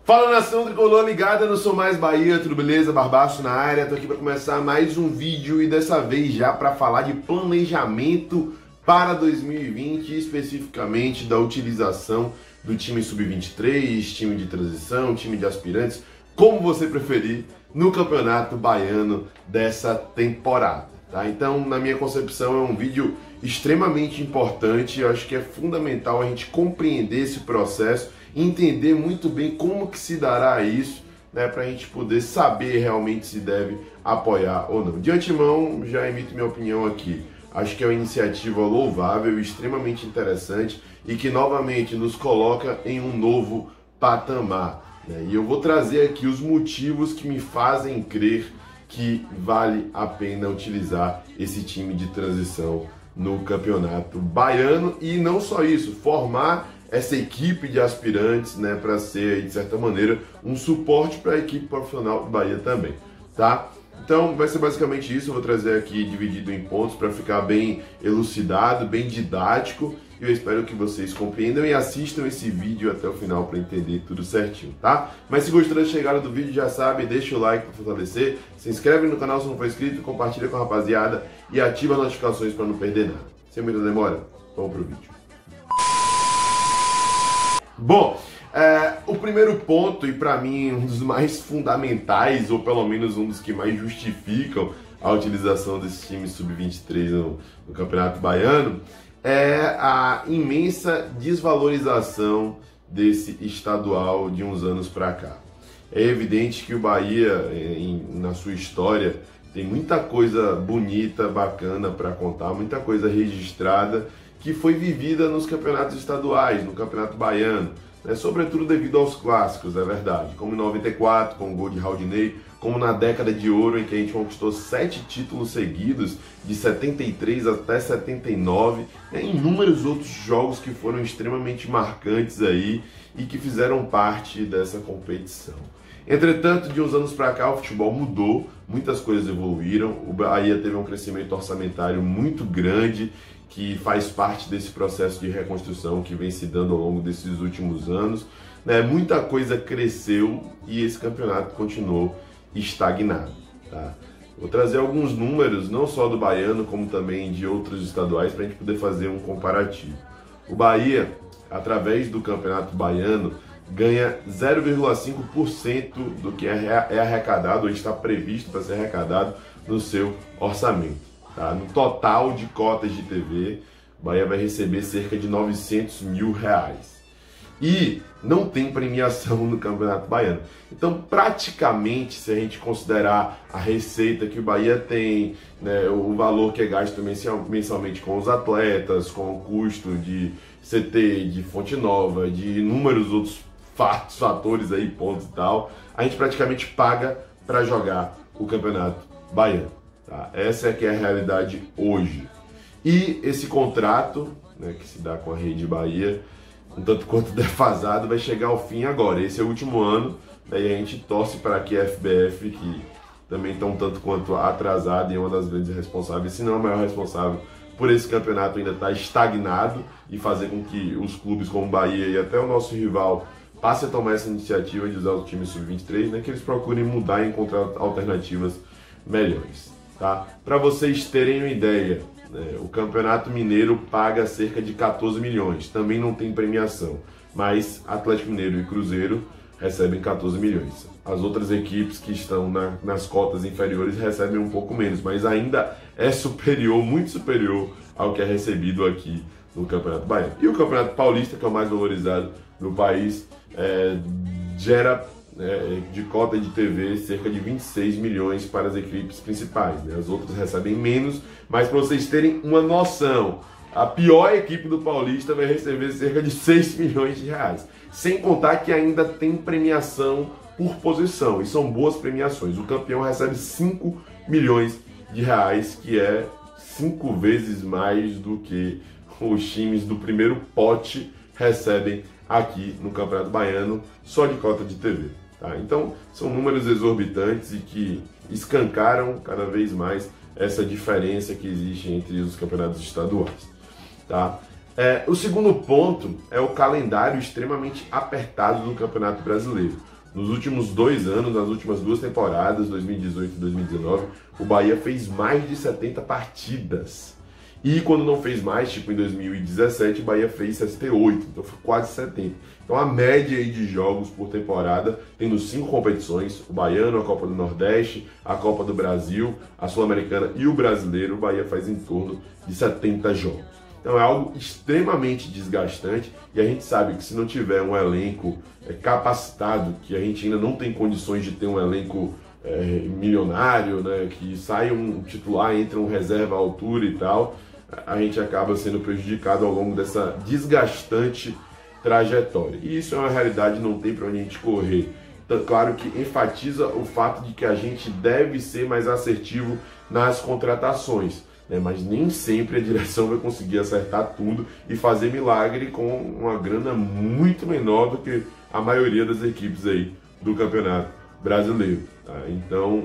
Fala, nação tricolor ligada no Sou Mais Bahia, tudo beleza? Barbaço na área, tô aqui para começar mais um vídeo e dessa vez já para falar de planejamento para 2020, especificamente da utilização do time sub-23, time de transição, time de aspirantes, como você preferir, no Campeonato Baiano dessa temporada, tá? Então, na minha concepção, é um vídeo extremamente importante, eu acho que é fundamental a gente compreender esse processo, entender muito bem como que se dará isso, né, para a gente poder saber realmente se deve apoiar ou não. De antemão, já emito minha opinião aqui. Acho que é uma iniciativa louvável, extremamente interessante e que novamente nos coloca em um novo patamar, né? E eu vou trazer aqui os motivos que me fazem crer que vale a pena utilizar esse time de transição no Campeonato Baiano e não só isso, formar essa equipe de aspirantes, né, para ser, de certa maneira, um suporte para a equipe profissional do Bahia também, tá? Então vai ser basicamente isso, eu vou trazer aqui dividido em pontos para ficar bem elucidado, bem didático, e eu espero que vocês compreendam e assistam esse vídeo até o final para entender tudo certinho, tá? Mas se gostou da chegada do vídeo, já sabe, deixa o like para fortalecer, se inscreve no canal se não for inscrito, compartilha com a rapaziada e ativa as notificações para não perder nada. Sem muita demora, vamos pro vídeo. Bom, o primeiro ponto, e para mim um dos mais fundamentais, ou pelo menos um dos que mais justificam a utilização desse time sub-23 no Campeonato Baiano, é a imensa desvalorização desse estadual de uns anos para cá. É evidente que o Bahia, na sua história, tem muita coisa bonita, bacana para contar, muita coisa registrada que foi vivida nos campeonatos estaduais, no Campeonato Baiano, né? Sobretudo devido aos clássicos, é verdade, como em 94, com o gol de Raudinei, como na década de ouro, em que a gente conquistou 7 títulos seguidos, de 73 até 79, né? Inúmeros outros jogos que foram extremamente marcantes aí e que fizeram parte dessa competição. Entretanto, de uns anos para cá, o futebol mudou, muitas coisas evoluíram, o Bahia teve um crescimento orçamentário muito grande, que faz parte desse processo de reconstrução que vem se dando ao longo desses últimos anos, né? Muita coisa cresceu e esse campeonato continuou estagnado, tá? Vou trazer alguns números, não só do Baiano, como também de outros estaduais, para a gente poder fazer um comparativo. O Bahia, através do Campeonato Baiano, ganha 0,5% do que é arrecadado, ou está previsto para ser arrecadado no seu orçamento. Tá? No total de cotas de TV, o Bahia vai receber cerca de R$900 mil. E não tem premiação no Campeonato Baiano. Então, praticamente, se a gente considerar a receita que o Bahia tem, né, o valor que é gasto mensalmente com os atletas, com o custo de CT, de Fonte Nova, de inúmeros outros fatores aí, pontos e tal, a gente praticamente paga para jogar o Campeonato Baiano. Tá? Essa é que é a realidade hoje. E esse contrato, né, que se dá com a Rede Bahia, um tanto quanto defasado, vai chegar ao fim agora. Esse é o último ano, né, e a gente torce para que a FBF, que também está um tanto quanto atrasada e é uma das grandes responsáveis, se não a maior responsável por esse campeonato ainda estar estagnado e fazer com que os clubes como Bahia e até o nosso rival passem a tomar essa iniciativa de usar o time sub-23, né, que eles procurem mudar e encontrar alternativas melhores. Tá? Para vocês terem uma ideia, né, o Campeonato Mineiro paga cerca de 14 milhões, também não tem premiação, mas Atlético Mineiro e Cruzeiro recebem 14 milhões. As outras equipes que estão nas cotas inferiores recebem um pouco menos, mas ainda é superior, muito superior ao que é recebido aqui no Campeonato Baiano. E o Campeonato Paulista, que é o mais valorizado no país, gera de cota de TV cerca de 26 milhões para as equipes principais, né? As outras recebem menos, mas para vocês terem uma noção, a pior equipe do Paulista vai receber cerca de 6 milhões de reais, sem contar que ainda tem premiação por posição, e são boas premiações. O campeão recebe 5 milhões de reais, que é 5 vezes mais do que os times do primeiro pote recebem aqui no Campeonato Baiano, só de cota de TV. Tá? Então, são números exorbitantes e que escancaram cada vez mais essa diferença que existe entre os campeonatos estaduais. Tá? O segundo ponto é o calendário extremamente apertado do Campeonato Brasileiro. Nos últimos 2 anos, nas últimas 2 temporadas, 2018 e 2019, o Bahia fez mais de 70 partidas. E quando não fez mais, tipo em 2017, o Bahia fez 68, então foi quase 70. Então a média aí de jogos por temporada, tendo 5 competições, o Baiano, a Copa do Nordeste, a Copa do Brasil, a Sul-Americana e o Brasileiro, o Bahia faz em torno de 70 jogos. Então é algo extremamente desgastante e a gente sabe que se não tiver um elenco capacitado, que a gente ainda não tem condições de ter um elenco milionário, né, que sai um titular, entra um reserva à altura e tal, a gente acaba sendo prejudicado ao longo dessa desgastante trajetória. E isso é uma realidade, não tem para onde a gente correr. Então, claro que enfatiza o fato de que a gente deve ser mais assertivo nas contratações, né? Mas nem sempre a direção vai conseguir acertar tudo e fazer milagre com uma grana muito menor do que a maioria das equipes aí do Campeonato Brasileiro. Tá? Então,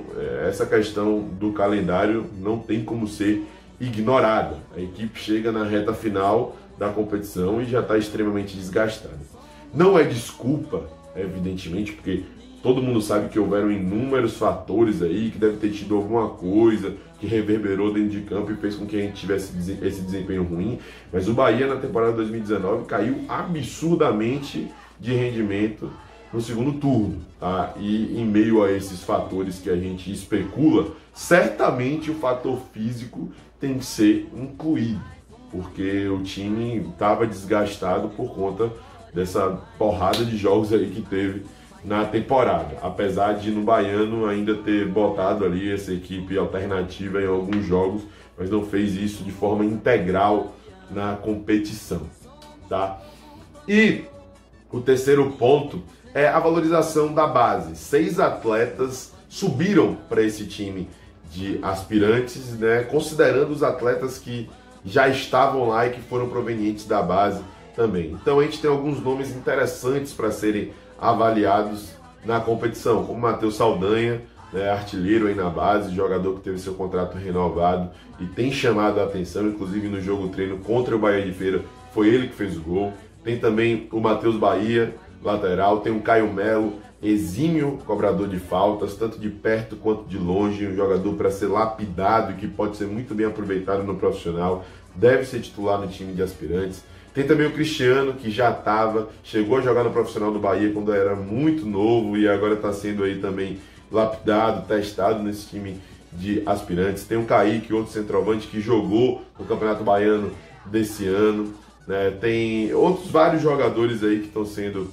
essa questão do calendário não tem como ser ignorada. A equipe chega na reta final da competição e já está extremamente desgastada. Não é desculpa, evidentemente, porque todo mundo sabe que houveram inúmeros fatores aí, que deve ter tido alguma coisa que reverberou dentro de campo e fez com que a gente tivesse esse desempenho ruim, mas o Bahia na temporada 2019 caiu absurdamente de rendimento no segundo turno, tá? E em meio a esses fatores que a gente especula, certamente o fator físico tem que ser incluído, porque o time estava desgastado por conta dessa porrada de jogos aí que teve na temporada, apesar de no Baiano ainda ter botado ali essa equipe alternativa em alguns jogos, mas não fez isso de forma integral na competição, tá? E o terceiro ponto é a valorização da base. 6 atletas subiram para esse time de aspirantes, né, considerando os atletas que já estavam lá e que foram provenientes da base também. Então a gente tem alguns nomes interessantes para serem avaliados na competição, como Matheus Saldanha, né, artilheiro aí na base, jogador que teve seu contrato renovado e tem chamado a atenção, inclusive no jogo treino contra o Bahia de Feira, foi ele que fez o gol. Tem também o Matheus Bahia, lateral, tem o Caio Melo, exímio cobrador de faltas, tanto de perto quanto de longe, um jogador para ser lapidado e que pode ser muito bem aproveitado no profissional, deve ser titular no time de aspirantes. Tem também o Cristiano, que já chegou a jogar no profissional do Bahia quando era muito novo e agora está sendo aí também lapidado, testado nesse time de aspirantes. Tem o Kaique, outro centroavante que jogou no Campeonato Baiano desse ano, né? Tem outros vários jogadores aí que estão sendo,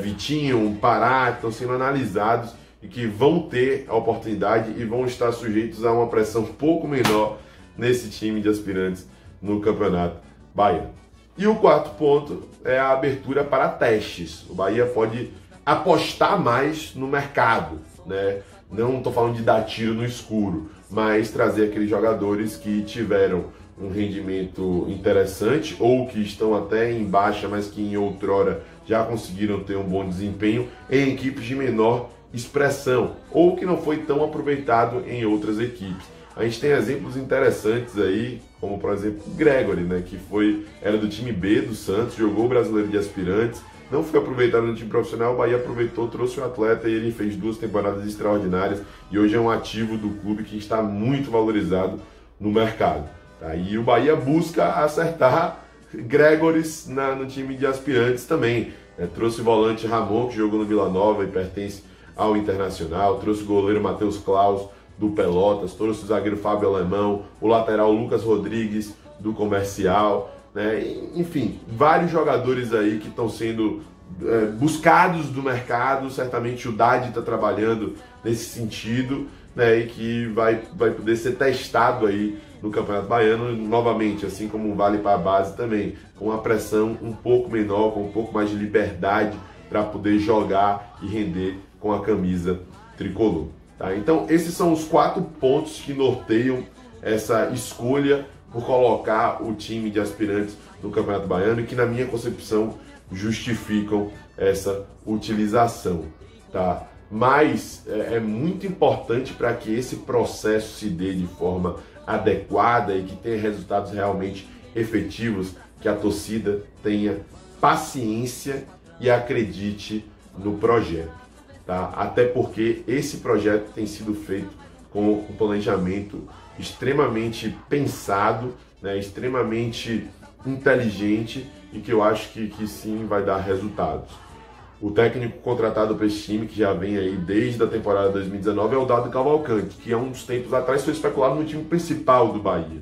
Vitinho, Pará, que estão sendo analisados e que vão ter a oportunidade e vão estar sujeitos a uma pressão um pouco menor nesse time de aspirantes no Campeonato Baiano. E o quarto ponto é a abertura para testes. O Bahia pode apostar mais no mercado, né? Não estou falando de dar tiro no escuro, mas trazer aqueles jogadores que tiveram um rendimento interessante ou que estão até em baixa, mas que em outrora já conseguiram ter um bom desempenho em equipes de menor expressão ou que não foi tão aproveitado em outras equipes. A gente tem exemplos interessantes aí, como por exemplo o Gregory, né, que era do time B do Santos, jogou o Brasileiro de Aspirantes, não foi aproveitado no time profissional, o Bahia aproveitou, trouxe o atleta e ele fez 2 temporadas extraordinárias e hoje é um ativo do clube que está muito valorizado no mercado. Tá? E o Bahia busca acertar Gregorys no time de aspirantes também. Né? Trouxe o volante Ramon, que jogou no Vila Nova e pertence ao Internacional, trouxe o goleiro Matheus Klaus, do Pelotas, trouxe o zagueiro Fábio Alemão, o lateral Lucas Rodrigues, do Comercial, né? Enfim, vários jogadores aí que estão sendo buscados do mercado. Certamente o Dade está trabalhando nesse sentido, né? E que vai poder ser testado aí no Campeonato Baiano, novamente, assim como vale para a base também, com uma pressão um pouco menor, com um pouco mais de liberdade para poder jogar e render com a camisa tricolor. Tá? Então esses são os 4 pontos que norteiam essa escolha por colocar o time de aspirantes no Campeonato Baiano e que na minha concepção justificam essa utilização. Tá? Mas é muito importante para que esse processo se dê de forma adequada e que tenha resultados realmente efetivos, que a torcida tenha paciência e acredite no projeto, tá? Até porque esse projeto tem sido feito com um planejamento extremamente pensado, né, extremamente inteligente e que eu acho que sim vai dar resultados. O técnico contratado para esse time, que já vem aí desde a temporada 2019, é o Dado Cavalcante, que há uns tempos atrás foi especulado no time principal do Bahia,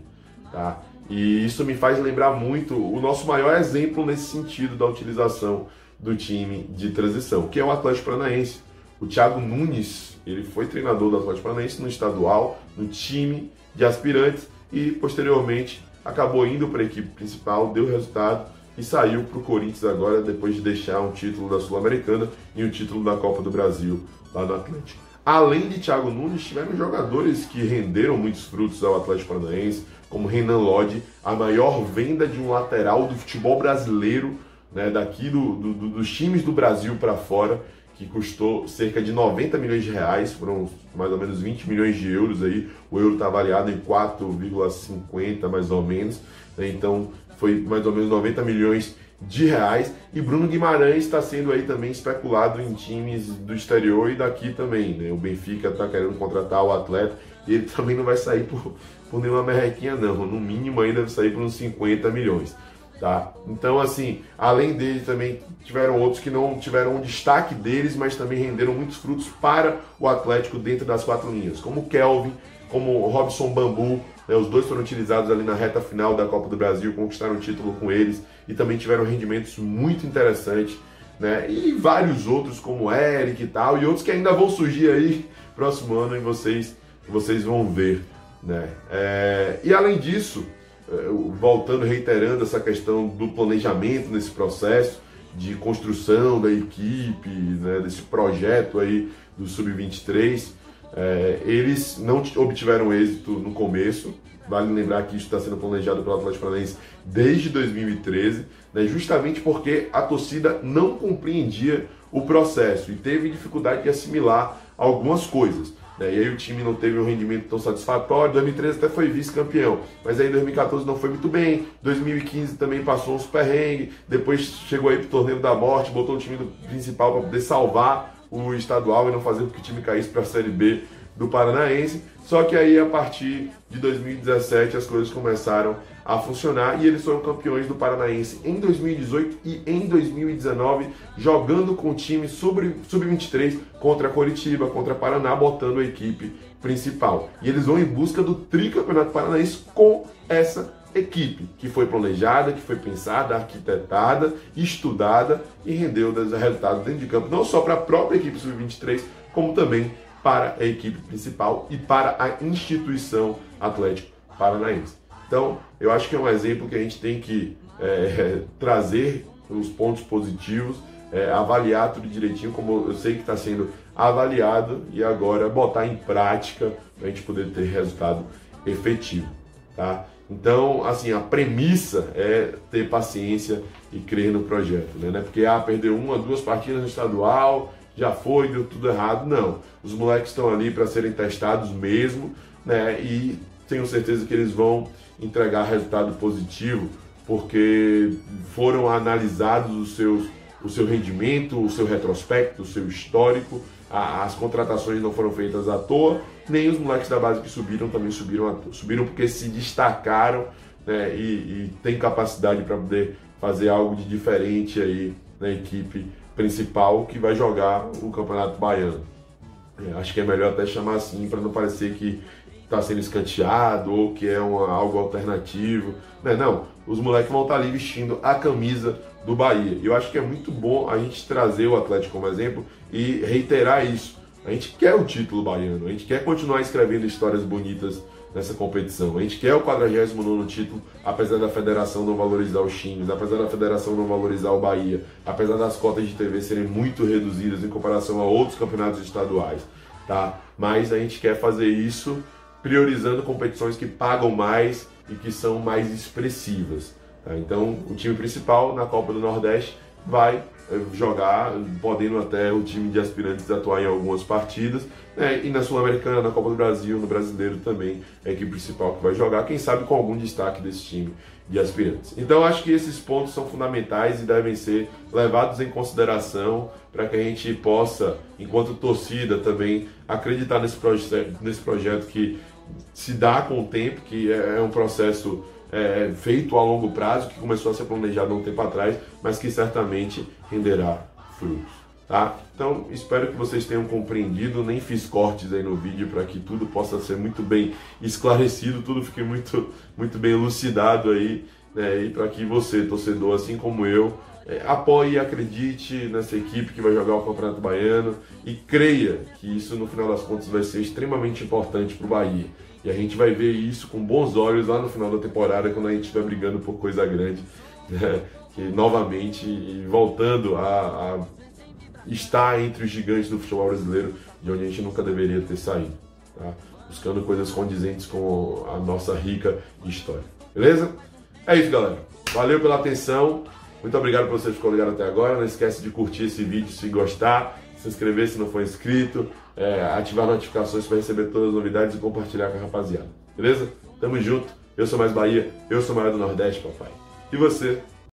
tá? E isso me faz lembrar muito o nosso maior exemplo nesse sentido da utilização do time de transição, que é o Atlético Paranaense. O Thiago Nunes, ele foi treinador do Atlético Paranaense no estadual, no time de aspirantes e posteriormente acabou indo para a equipe principal, deu resultado e saiu para o Corinthians agora depois de deixar um título da Sul-Americana e um título da Copa do Brasil lá no Atlético. Além de Thiago Nunes, tiveram jogadores que renderam muitos frutos ao Atlético Paranaense, como Renan Lodge, a maior venda de um lateral do futebol brasileiro, né, daqui dos times do Brasil para fora, que custou cerca de 90 milhões de reais, foram mais ou menos 20 milhões de euros aí, o euro está avaliado em 4,50 mais ou menos, né? Então foi mais ou menos 90 milhões de reais, e Bruno Guimarães está sendo aí também especulado em times do exterior e daqui também, né? O Benfica está querendo contratar o atleta e ele também não vai sair por nenhuma merrequinha não, no mínimo ainda deve sair por uns 50 milhões. Tá? Então, assim, além dele também tiveram outros que não tiveram um destaque deles, mas também renderam muitos frutos para o Atlético dentro das quatro linhas, como o Kelvin, como o Robson Bambu, né? Os dois foram utilizados ali na reta final da Copa do Brasil, conquistaram o título com eles e também tiveram rendimentos muito interessantes, né? E vários outros como o Eric e tal, e outros que ainda vão surgir aí próximo ano e vocês vão ver, né? E além disso, voltando, reiterando essa questão do planejamento nesse processo de construção da equipe, né, desse projeto aí do Sub-23, eles não obtiveram êxito no começo. Vale lembrar que isso está sendo planejado pelo Atlético Paranaense desde 2013, né, justamente porque a torcida não compreendia o processo e teve dificuldade de assimilar algumas coisas. E aí o time não teve um rendimento tão satisfatório. 2013 até foi vice-campeão, mas aí 2014 não foi muito bem. 2015 também passou uns perrengues. Depois chegou aí pro torneio da morte, botou o time principal para poder salvar o estadual e não fazer com que o time caísse para a Série B do Paranaense. Só que aí a partir de 2017 as coisas começaram a funcionar e eles foram campeões do Paranaense em 2018 e em 2019, jogando com o time Sub-23 contra Coritiba, contra Paraná, botando a equipe principal. E eles vão em busca do tricampeonato paranaense com essa equipe, que foi planejada, que foi pensada, arquitetada, estudada e rendeu resultados dentro de campo, não só para a própria equipe Sub-23, como também para a equipe principal e para a instituição Atlético Paranaense. Então, eu acho que é um exemplo que a gente tem que trazer os pontos positivos, avaliar tudo direitinho, como eu sei que está sendo avaliado, e agora botar em prática para a gente poder ter resultado efetivo, tá? Então, assim, a premissa é ter paciência e crer no projeto, né? Porque perdeu uma, duas partidas no estadual, já foi, deu tudo errado. Não, os moleques estão ali para serem testados mesmo, né? E tenho certeza que eles vão entregar resultado positivo, porque foram analisados o seu rendimento, o seu retrospecto, o seu histórico. As contratações não foram feitas à toa, nem os moleques da base que subiram também subiram porque se destacaram, né? E tem capacidade para poder fazer algo de diferente aí na equipe principal que vai jogar o Campeonato Baiano. Acho que é melhor até chamar assim para não parecer que está sendo escanteado ou que é algo alternativo. Não, os moleques vão estar ali vestindo a camisa do Bahia. Eu acho que é muito bom a gente trazer o Atlético como exemplo e reiterar isso. A gente quer o título baiano, a gente quer continuar escrevendo histórias bonitas nessa competição. A gente quer o 49º título, apesar da federação não valorizar os times, apesar da federação não valorizar o Bahia, apesar das cotas de TV serem muito reduzidas em comparação a outros campeonatos estaduais, tá? Mas a gente quer fazer isso priorizando competições que pagam mais e que são mais expressivas, tá? Então, o time principal na Copa do Nordeste vai jogar, podendo até o time de aspirantes atuar em algumas partidas, né? E na Sul-Americana, na Copa do Brasil, no Brasileiro também, é a equipe principal que vai jogar, quem sabe com algum destaque desse time de aspirantes. Então acho que esses pontos são fundamentais e devem ser levados em consideração para que a gente possa, enquanto torcida, também acreditar nesse projeto que se dá com o tempo, que é um processo feito a longo prazo, que começou a ser planejado há um tempo atrás, mas que certamente renderá frutos. Tá? Então, espero que vocês tenham compreendido, nem fiz cortes aí no vídeo para que tudo possa ser muito bem esclarecido, tudo fique muito bem elucidado aí, né? E para que você, torcedor, assim como eu, apoie e acredite nessa equipe que vai jogar o Campeonato Baiano e creia que isso, no final das contas, vai ser extremamente importante para o Bahia. E a gente vai ver isso com bons olhos lá no final da temporada, quando a gente estiver brigando por coisa grande, né? Que novamente, voltando a estar entre os gigantes do futebol brasileiro, de onde a gente nunca deveria ter saído, tá? Buscando coisas condizentes com a nossa rica história. Beleza? É isso, galera. Valeu pela atenção. Muito obrigado por você que ficou ligado até agora. Não esquece de curtir esse vídeo se gostar, se inscrever se não for inscrito, ativar notificações para receber todas as novidades e compartilhar com a rapaziada. Beleza? Tamo junto. Eu sou mais Bahia, eu sou maior do Nordeste, papai. E você?